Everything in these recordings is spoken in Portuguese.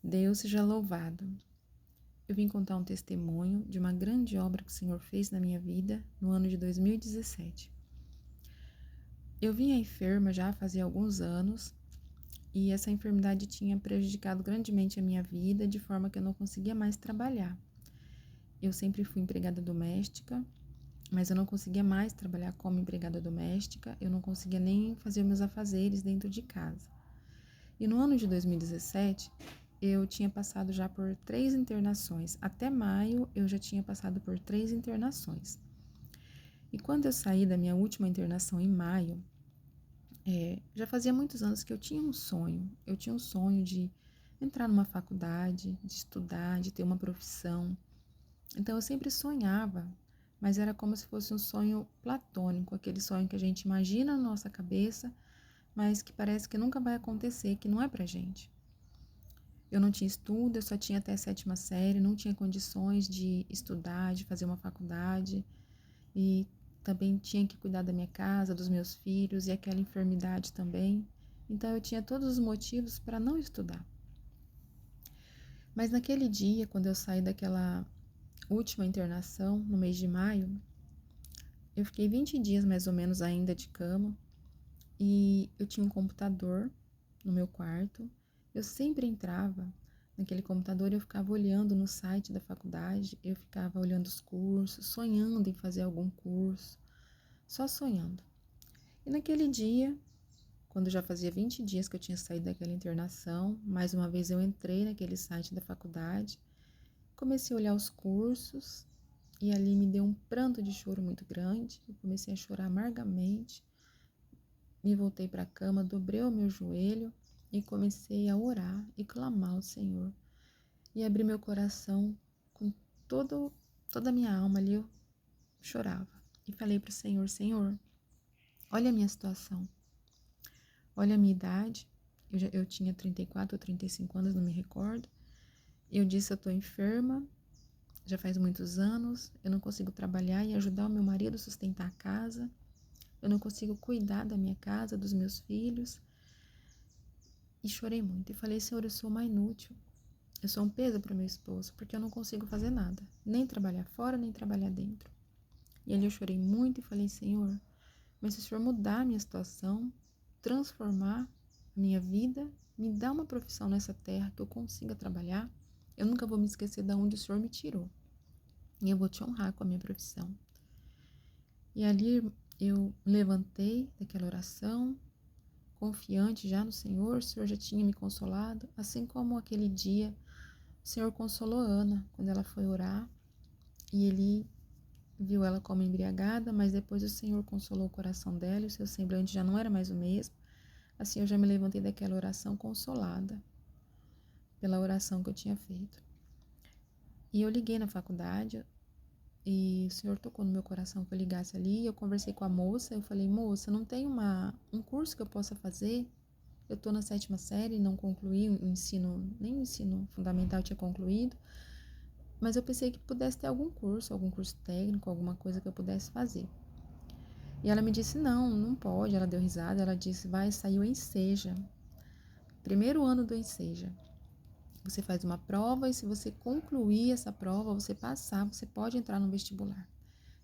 Deus seja louvado. Eu vim contar um testemunho de uma grande obra que o Senhor fez na minha vida no ano de 2017. Eu vinha enferma já fazia alguns anos e essa enfermidade tinha prejudicado grandemente a minha vida, de forma que eu não conseguia mais trabalhar. Eu sempre fui empregada doméstica, mas eu não conseguia mais trabalhar como empregada doméstica, eu não conseguia nem fazer meus afazeres dentro de casa. E no ano de 2017, eu tinha passado já por 3 internações. Até maio, eu já tinha passado por 3 internações. E quando eu saí da minha última internação em maio, já fazia muitos anos que eu tinha um sonho. Eu tinha um sonho de entrar numa faculdade, de estudar, de ter uma profissão. Então eu sempre sonhava, mas era como se fosse um sonho platônico, aquele sonho que a gente imagina na nossa cabeça, mas que parece que nunca vai acontecer, que não é pra gente. Eu não tinha estudo, eu só tinha até a 7ª série, não tinha condições de estudar, de fazer uma faculdade, e também tinha que cuidar da minha casa, dos meus filhos e aquela enfermidade também. Então eu tinha todos os motivos para não estudar. Mas naquele dia, quando eu saí daquela última internação, no mês de maio, eu fiquei 20 dias mais ou menos ainda de cama, e eu tinha um computador no meu quarto. Eu sempre entrava naquele computador e eu ficava olhando no site da faculdade, eu ficava olhando os cursos, sonhando em fazer algum curso, só sonhando. E naquele dia, quando já fazia 20 dias que eu tinha saído daquela internação, mais uma vez eu entrei naquele site da faculdade, comecei a olhar os cursos e ali me deu um pranto de choro muito grande. Eu comecei a chorar amargamente, me voltei para a cama, dobrei o meu joelho e comecei a orar e clamar ao Senhor. E abri meu coração com toda a minha alma ali, eu chorava. E falei para o Senhor: Senhor, olha a minha situação, olha a minha idade. Eu tinha 34 ou 35 anos, não me recordo. Eu disse: eu estou enferma, já faz muitos anos, eu não consigo trabalhar e ajudar o meu marido a sustentar a casa. Eu não consigo cuidar da minha casa, dos meus filhos. E chorei muito. E falei: Senhor, eu sou uma inútil. Eu sou um peso para meu esposo, porque eu não consigo fazer nada. Nem trabalhar fora, nem trabalhar dentro. E ali eu chorei muito e falei: Senhor, mas se o Senhor mudar a minha situação, transformar a minha vida, me dá uma profissão nessa terra que eu consiga trabalhar, eu nunca vou me esquecer de onde o Senhor me tirou. E eu vou te honrar com a minha profissão. E ali eu levantei daquela oração, confiante já no Senhor. O Senhor já tinha me consolado, assim como aquele dia o Senhor consolou Ana quando ela foi orar, e Ele viu ela como embriagada, mas depois o Senhor consolou o coração dela, e o seu semblante já não era mais o mesmo. Assim eu já me levantei daquela oração consolada pela oração que eu tinha feito. E eu liguei na faculdade, e o Senhor tocou no meu coração que eu ligasse ali. Eu conversei com a moça, eu falei: moça, não tem um curso que eu possa fazer? Eu estou na 7ª série, não concluí o ensino, nem o ensino fundamental eu tinha concluído, mas eu pensei que pudesse ter algum curso técnico, alguma coisa que eu pudesse fazer. E ela me disse: não, não pode. Ela deu risada, ela disse: vai sair o Enseja, primeiro ano do Enseja. Você faz uma prova e se você concluir essa prova, você passar, você pode entrar no vestibular.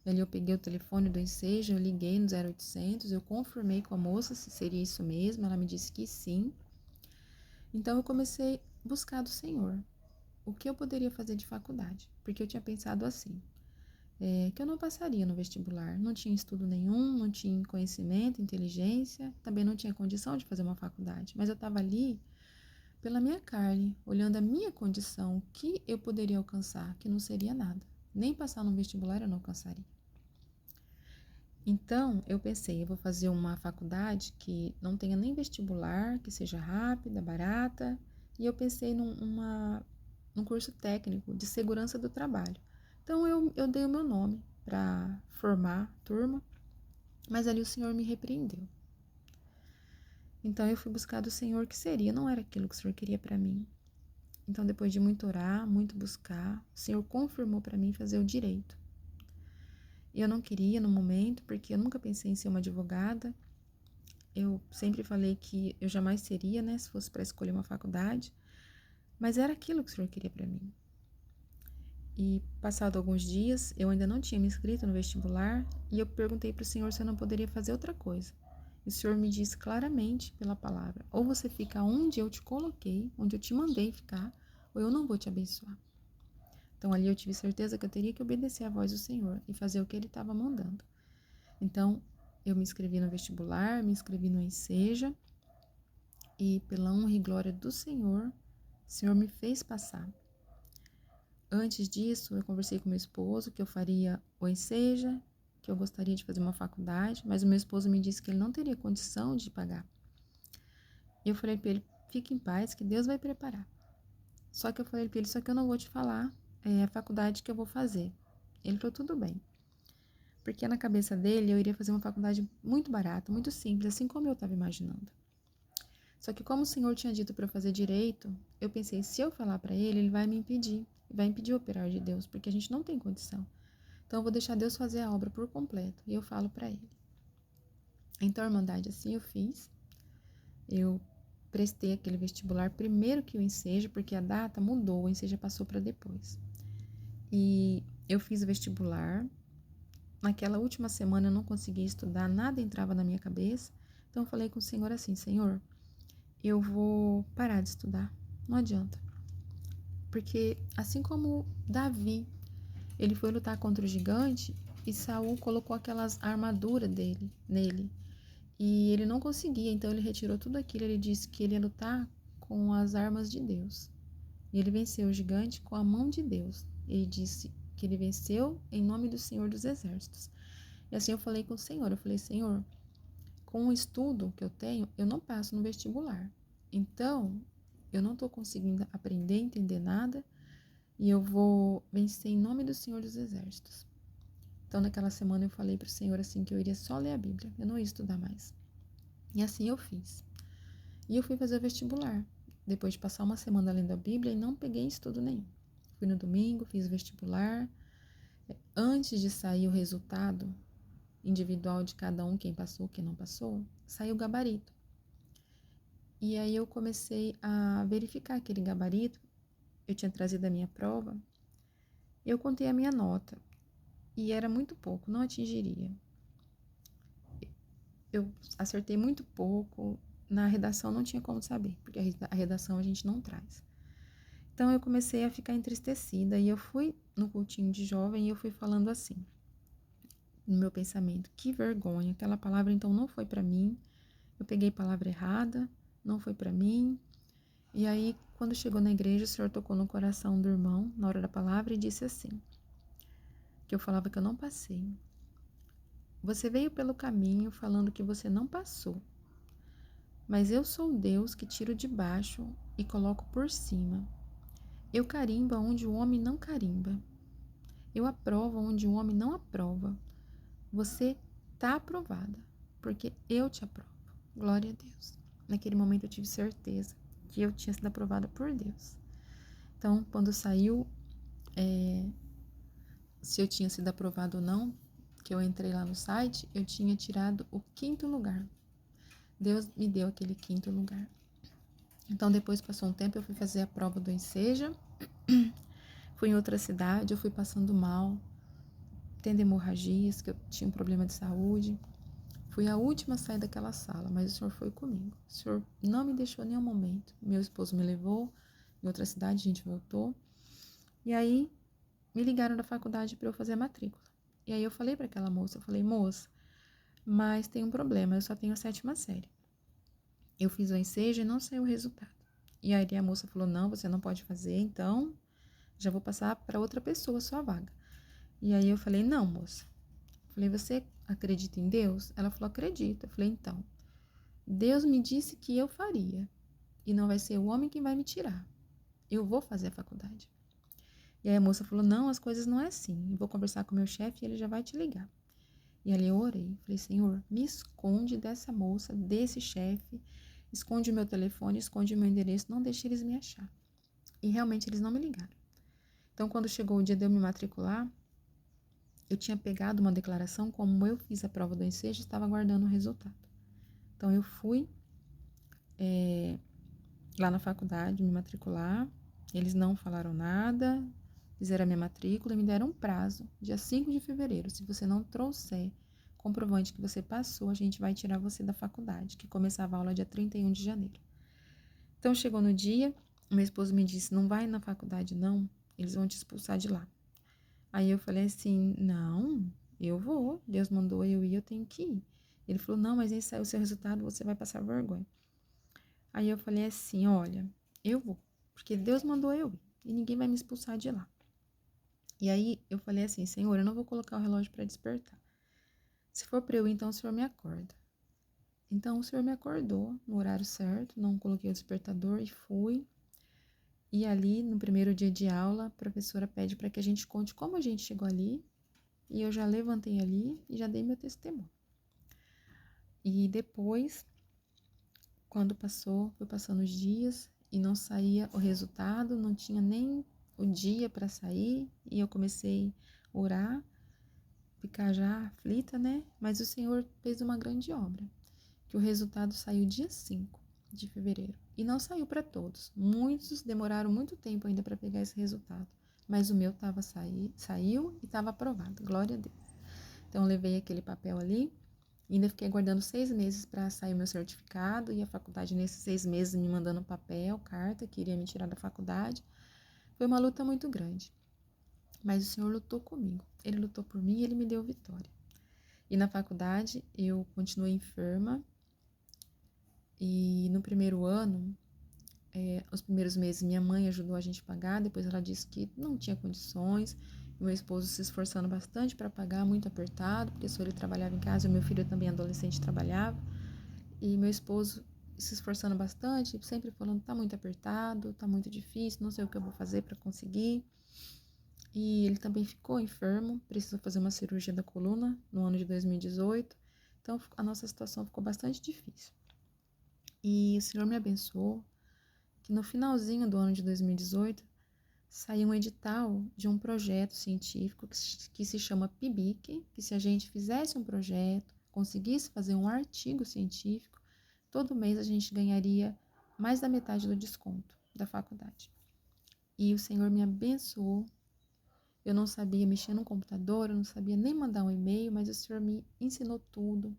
Ali eu peguei o telefone do Enseja, eu liguei no 0800, eu confirmei com a moça se seria isso mesmo, ela me disse que sim. Então eu comecei a buscar do Senhor o que eu poderia fazer de faculdade, porque eu tinha pensado assim, que eu não passaria no vestibular, não tinha estudo nenhum, não tinha conhecimento, inteligência, também não tinha condição de fazer uma faculdade, mas eu estava ali pela minha carne, olhando a minha condição, o que eu poderia alcançar, que não seria nada, nem passar no vestibular eu não alcançaria. Então, eu pensei: eu vou fazer uma faculdade que não tenha nem vestibular, que seja rápida, barata, e eu pensei num curso técnico de segurança do trabalho. Então, eu dei o meu nome para formar turma, mas ali o Senhor me repreendeu. Então, eu fui buscar do Senhor que seria, não era aquilo que o Senhor queria para mim. Então, depois de muito orar, muito buscar, o Senhor confirmou para mim fazer o direito. Eu não queria no momento, porque eu nunca pensei em ser uma advogada. Eu sempre falei que eu jamais seria, né, se fosse para escolher uma faculdade. Mas era aquilo que o Senhor queria para mim. E passado alguns dias, eu ainda não tinha me inscrito no vestibular e eu perguntei para o Senhor se eu não poderia fazer outra coisa. E o Senhor me disse claramente pela palavra: ou você fica onde eu te coloquei, onde eu te mandei ficar, ou eu não vou te abençoar. Então ali eu tive certeza que eu teria que obedecer à voz do Senhor e fazer o que Ele estava mandando. Então eu me inscrevi no vestibular, me inscrevi no Enseja e pela honra e glória do Senhor, o Senhor me fez passar. Antes disso, eu conversei com meu esposo que eu faria o Enseja, que eu gostaria de fazer uma faculdade, mas o meu esposo me disse que ele não teria condição de pagar. E eu falei para ele: fique em paz, que Deus vai preparar. Só que eu falei para ele: só que eu não vou te falar a faculdade que eu vou fazer. Ele falou: tudo bem. Porque na cabeça dele eu iria fazer uma faculdade muito barata, muito simples, assim como eu estava imaginando. Só que como o Senhor tinha dito para eu fazer direito, eu pensei: se eu falar para ele, ele vai me impedir. Vai impedir o operar de Deus, porque a gente não tem condição. Então eu vou deixar Deus fazer a obra por completo. E eu falo para ele. Então, Irmandade, assim eu fiz. Eu prestei aquele vestibular primeiro que o Enseja, porque a data mudou, o Enseja passou para depois. E eu fiz o vestibular. Naquela última semana eu não conseguia estudar, nada entrava na minha cabeça. Então eu falei com o Senhor assim: Senhor, eu vou parar de estudar. Não adianta. Porque assim como Davi, ele foi lutar contra o gigante e Saul colocou aquelas armaduras nele. E ele não conseguia, então ele retirou tudo aquilo. Ele disse que ele ia lutar com as armas de Deus. E ele venceu o gigante com a mão de Deus. Ele disse que ele venceu em nome do Senhor dos Exércitos. E assim eu falei com o Senhor. Eu falei: Senhor, com o estudo que eu tenho, eu não passo no vestibular. Então, eu não estou conseguindo aprender, entender nada. E eu vou vencer em nome do Senhor dos Exércitos. Então, naquela semana eu falei para o Senhor assim que eu iria só ler a Bíblia. Eu não ia estudar mais. E assim eu fiz. E eu fui fazer o vestibular. Depois de passar uma semana lendo a Bíblia e não peguei estudo nenhum. Fui no domingo, fiz o vestibular. Antes de sair o resultado individual de cada um, quem passou, quem não passou, saiu o gabarito. E aí eu comecei a verificar aquele gabarito. Eu tinha trazido a minha prova. Eu contei a minha nota. E era muito pouco, não atingiria. Eu acertei muito pouco. Na redação não tinha como saber, porque a redação a gente não traz. Então eu comecei a ficar entristecida e eu fui no cultinho de jovem e eu fui falando assim, no meu pensamento: que vergonha, aquela palavra então não foi para mim. Eu peguei palavra errada, não foi para mim. E aí, quando chegou na igreja, o Senhor tocou no coração do irmão, na hora da palavra, e disse assim, que eu falava que eu não passei. Você veio pelo caminho falando que você não passou. Mas eu sou Deus que tiro de baixo e coloco por cima. Eu carimbo onde o homem não carimba. Eu aprovo onde o homem não aprova. Você está aprovada, porque eu te aprovo. Glória a Deus. Naquele momento eu tive certeza que eu tinha sido aprovada por Deus. Então, quando saiu, se eu tinha sido aprovada ou não, que eu entrei lá no site, eu tinha tirado o 5º lugar. Deus me deu aquele 5º lugar. Então, depois passou um tempo, eu fui fazer a prova do Enseja. Fui em outra cidade, eu fui passando mal, tendo hemorragias, que eu tinha um problema de saúde. Fui a última a sair daquela sala, mas o Senhor foi comigo. O Senhor não me deixou em nenhum momento. Meu esposo me levou em outra cidade, a gente voltou. E aí, me ligaram da faculdade para eu fazer a matrícula. E aí eu falei para aquela moça, eu falei: moça, mas tem um problema, eu só tenho a 7ª série. Eu fiz o Enseja e não saiu o resultado. E aí a moça falou: não, você não pode fazer, então já vou passar para outra pessoa a sua vaga. E aí eu falei: não, moça. Eu falei: você acredita em Deus? Ela falou: acredito. Eu falei: então, Deus me disse que eu faria. E não vai ser o homem quem vai me tirar. Eu vou fazer a faculdade. E aí a moça falou: não, as coisas não é assim. Eu vou conversar com o meu chefe e ele já vai te ligar. E ali eu orei. Falei: Senhor, me esconde dessa moça, desse chefe. Esconde o meu telefone, esconde o meu endereço. Não deixe eles me achar. E realmente eles não me ligaram. Então, quando chegou o dia de eu me matricular, eu tinha pegado uma declaração, como eu fiz a prova do Enseja, estava aguardando o resultado. Então, eu fui lá na faculdade me matricular Eles não falaram nada, fizeram a minha matrícula e me deram um prazo, dia 5 de fevereiro. Se você não trouxer comprovante que você passou, a gente vai tirar você da faculdade, que começava a aula dia 31 de janeiro. Então, chegou no dia, meu esposo me disse, não vai na faculdade não, eles vão te expulsar de lá. Aí eu falei assim, não, eu vou, Deus mandou eu ir, eu tenho que ir. Ele falou, não, mas aí saiu o seu resultado, você vai passar vergonha. Aí eu falei assim, olha, eu vou, porque Deus mandou eu ir, e ninguém vai me expulsar de lá. E aí eu falei assim, Senhor, eu não vou colocar o relógio para despertar. Se for para eu ir, então o Senhor me acorda. Então o Senhor me acordou no horário certo, não coloquei o despertador e fui. E ali, no primeiro dia de aula, a professora pede para que a gente conte como a gente chegou ali. E eu já levantei ali e já dei meu testemunho. E depois, quando foi passando os dias e não saía o resultado, não tinha nem o dia para sair. E eu comecei a orar, ficar já aflita, né? Mas o Senhor fez uma grande obra, que o resultado saiu dia 5 de fevereiro. E não saiu para todos. Muitos demoraram muito tempo ainda para pegar esse resultado. Mas o meu saiu e estava aprovado. Glória a Deus. Então, eu levei aquele papel ali. E ainda fiquei aguardando 6 meses para sair o meu certificado. E a faculdade, nesses 6 meses, me mandando papel, carta, que iria me tirar da faculdade. Foi uma luta muito grande. Mas o Senhor lutou comigo. Ele lutou por mim e Ele me deu vitória. E na faculdade, eu continuei enferma. E no primeiro ano, os primeiros meses, minha mãe ajudou a gente a pagar. Depois ela disse que não tinha condições. Meu esposo se esforçando bastante para pagar, muito apertado, porque só ele trabalhava em casa, o meu filho também adolescente trabalhava. E meu esposo se esforçando bastante, sempre falando, tá muito apertado, tá muito difícil, não sei o que eu vou fazer para conseguir. E ele também ficou enfermo, precisou fazer uma cirurgia da coluna no ano de 2018. Então a nossa situação ficou bastante difícil. E o Senhor me abençoou, que no finalzinho do ano de 2018 saiu um edital de um projeto científico que se chama PIBIC, que se a gente fizesse um projeto, conseguisse fazer um artigo científico, todo mês a gente ganharia mais da metade do desconto da faculdade. E o Senhor me abençoou. Eu não sabia mexer no computador, eu não sabia nem mandar um e-mail, mas o Senhor me ensinou tudo,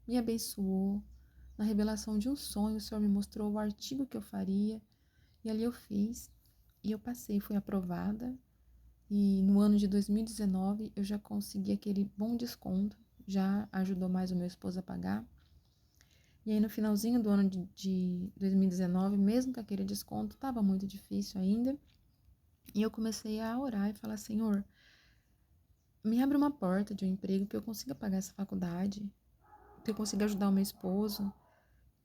me abençoou. Na revelação de um sonho, o Senhor me mostrou o artigo que eu faria, e ali eu fiz, e eu passei, fui aprovada. E no ano de 2019 eu já consegui aquele bom desconto, já ajudou mais o meu esposo a pagar. E aí no finalzinho do ano de 2019, mesmo com aquele desconto, estava muito difícil ainda. E eu comecei a orar e falar, Senhor, me abre uma porta de um emprego que eu consiga pagar essa faculdade, que eu consiga ajudar o meu esposo.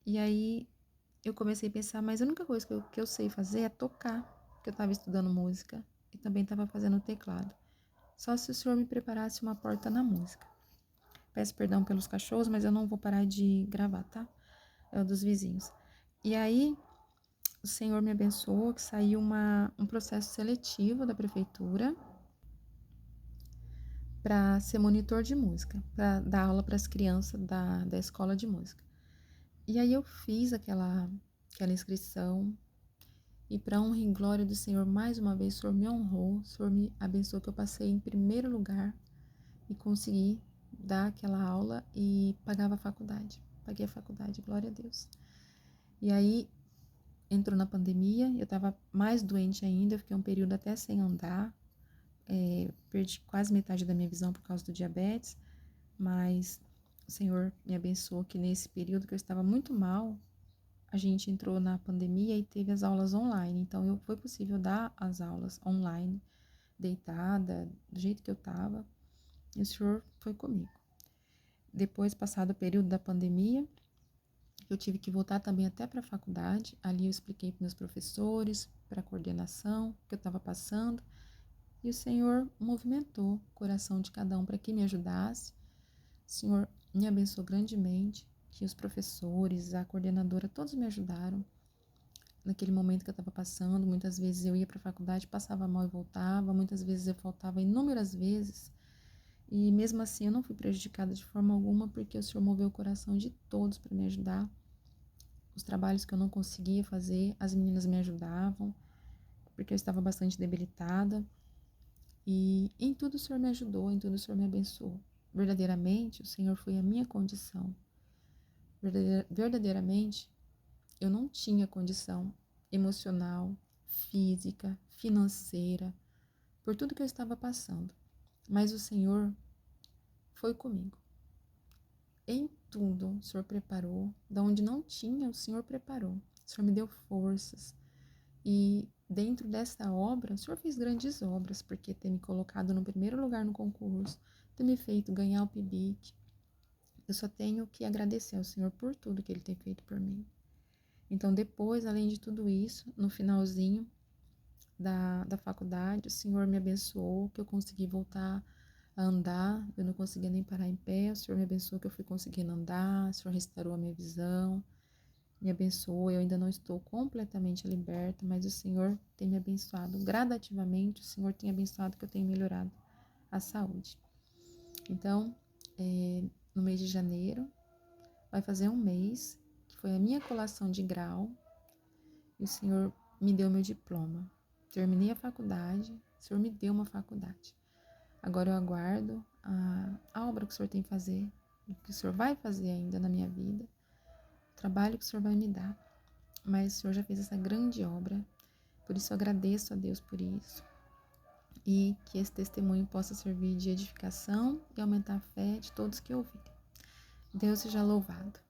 E aí eu comecei a pensar, mas a única coisa que eu sei fazer é tocar, porque eu estava estudando música e também estava fazendo teclado. Só se o Senhor me preparasse uma porta na música. Peço perdão pelos cachorros, mas eu não vou parar de gravar, tá? É o dos vizinhos. E aí, o Senhor me abençoou, que saiu um processo seletivo da prefeitura para ser monitor de música, para dar aula para as crianças da escola de música. E aí eu fiz aquela inscrição, e para honra e glória do Senhor, mais uma vez, o Senhor me honrou, o Senhor me abençoou, que eu passei em primeiro lugar e consegui dar aquela aula e pagava a faculdade. Paguei a faculdade, glória a Deus. E aí entrou na pandemia, eu estava mais doente ainda, eu fiquei um período até sem andar, perdi quase metade da minha visão por causa do diabetes, mas o Senhor me abençoou que nesse período que eu estava muito mal, a gente entrou na pandemia e teve as aulas online, então foi possível dar as aulas online, deitada, do jeito que eu estava, e o Senhor foi comigo. Depois, passado o período da pandemia, eu tive que voltar também até para a faculdade. Ali eu expliquei para meus professores, para a coordenação, o que eu estava passando. E o Senhor movimentou o coração de cada um para que me ajudasse. O Senhor me abençoou grandemente, que os professores, a coordenadora, todos me ajudaram. Naquele momento que eu estava passando, muitas vezes eu ia para a faculdade, passava mal e voltava. Muitas vezes eu faltava inúmeras vezes. E mesmo assim eu não fui prejudicada de forma alguma, porque o Senhor moveu o coração de todos para me ajudar. Os trabalhos que eu não conseguia fazer, as meninas me ajudavam. porque eu estava bastante debilitada. E em tudo o Senhor me ajudou, em tudo o Senhor me abençoou. Verdadeiramente, o Senhor foi a minha condição. Verdadeiramente, eu não tinha condição emocional, física, financeira, por tudo que eu estava passando. Mas o Senhor foi comigo. Em tudo, o Senhor preparou. Da onde não tinha, o Senhor preparou. O Senhor me deu forças. E dentro dessa obra, o Senhor fez grandes obras, porque ter me colocado no primeiro lugar no concurso, ter me feito ganhar o PIBIC. Eu só tenho que agradecer ao Senhor por tudo que Ele tem feito por mim. Então, depois, além de tudo isso, no finalzinho da faculdade, o Senhor me abençoou, que eu consegui voltar a andar, eu não conseguia nem parar em pé, o Senhor me abençoou que eu fui conseguindo andar, o Senhor restaurou a minha visão, me abençoou, eu ainda não estou completamente liberta, mas o Senhor tem me abençoado gradativamente, o Senhor tem abençoado que eu tenho melhorado a saúde. Então, no mês de janeiro, vai fazer um mês, que foi a minha colação de grau, e o Senhor me deu meu diploma. Terminei a faculdade, o Senhor me deu uma faculdade. Agora eu aguardo a obra que o Senhor tem que fazer, o que o Senhor vai fazer ainda na minha vida, o trabalho que o Senhor vai me dar. Mas o Senhor já fez essa grande obra, por isso eu agradeço a Deus por isso. E que esse testemunho possa servir de edificação e aumentar a fé de todos que ouvirem. Deus seja louvado.